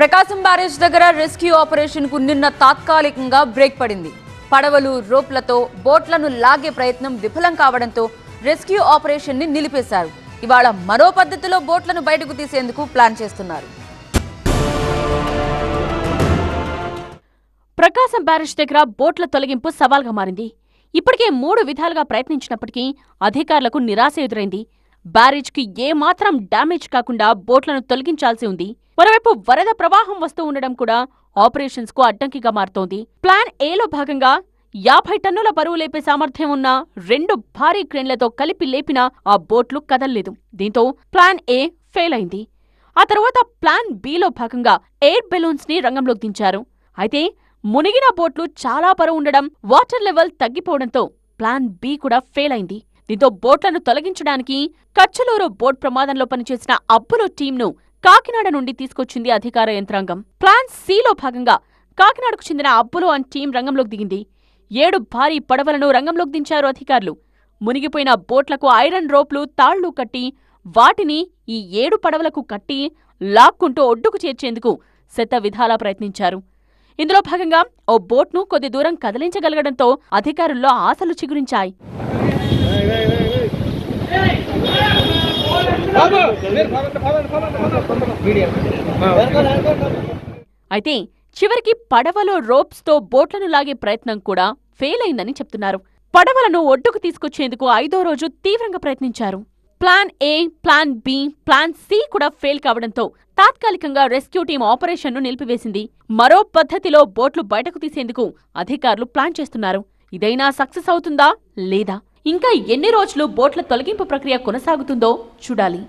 ప్రకాశం barrage దగ్గర rescue operation కు నిన్న తాత్కాలికంగా బ్రేక్ పడింది. పడవలు, రోప్లతో బోట్లను లాగే ప్రయత్నం విఫలం కావడంతో రెస్క్యూ ఆపరేషన్ ని నిలిపేశారు. ఇవాళ మరో పద్ధతిలో బోట్లను బయటకు తీసేందుకు ప్లాన్ చేస్తున్నారు. ప్రకాశం బ్యారేజ్ దగ్గర బోట్ల తొలగింపు సవాల్గా మారింది. ఇప్పటికే 3 విధాలుగా ప్రయత్నించినప్పటికీ అధికారులకు నిరాశ ఎదురైంది. బ్యారేజ్కి ఏమాత్రం డ్యామేజ్ కాకుండా బోట్లను తొలగించాల్సి ఉంది. మరోవైపు వరద ప్రవాహం వస్తూ ఉండడం కూడా ఆపరేషన్స్ కు అడ్డంకిగా మారుతోంది. ప్లాన్ ఏలో భాగంగా 50 టన్నుల బరువు లేపే సామర్థ్యం ఉన్న 2 భారీ క్రేన్లతో కలిపి లేపినా ఆ బోట్లు కదల్లేదు. దీంతో ప్లాన్ ఏ ఫెయిల్ అయింది. ఆ తర్వాత ప్లాన్ బిలో భాగంగా ఎయిర్ బెలూన్స్ ని రంగంలోకి దించారు. అయితే మునిగిన బోట్లు చాలా బరువు ఉండడం, వాటర్ లెవెల్ తగ్గిపోవడంతో ప్లాన్ బి కూడా ఫెయిల్ అయింది. దీంతో బోట్లను తొలగించడానికి కచ్చలూరు బోట్ ప్రమాదంలో పనిచేసిన అబ్బులో టీంను కాకినాడ నుండి తీసుకొచ్చింది అధికార యంత్రాంగం. ప్లాన్ సిలో భాగంగా కాకినాడకు చెందిన అబ్బులో అండ్ టీం రంగంలోకి దిగింది. 7 భారీ పడవలను రంగంలోకి దించారు అధికారులు. మునిగిపోయిన బోట్లకు ఐరన్ రోప్లు, తాళ్లు కట్టి వాటిని ఈ 7 పడవలకు కట్టి లాక్కుంటూ ఒడ్డుకు చేర్చేందుకు శతవిధాలా ప్రయత్నించారు. ఇందులో భాగంగా ఓ బోట్ను కొద్ది దూరం కదిలించగలగడంతో అధికారుల్లో ఆశలు చిగురించాయి. అయితే చివరికి పడవలో రోప్స్తో బోట్లను లాగే ప్రయత్నం కూడా ఫెయిల్ అయిందని చెప్తున్నారు. పడవలను ఒడ్డుకు తీసుకొచ్చేందుకు 5వ రోజు తీవ్రంగా ప్రయత్నించారు. Plan A, plan B, plan C కూడా ఫెయిల్ కావడంతో తాత్కాలికంగా రెస్క్యూ టీం ఆపరేషన్ను నిలిపివేసింది. మరో పద్ధతిలో బోట్లు బయటకు తీసేందుకు అధికారులు ప్లాన్ చేస్తున్నారు. ఇదైనా సక్సెస్ అవుతుందా లేదా? ఇంకా ఎన్ని రోజులు బోట్ల తొలగింపు ప్రక్రియ కొనసాగుతుందో చూడాలి.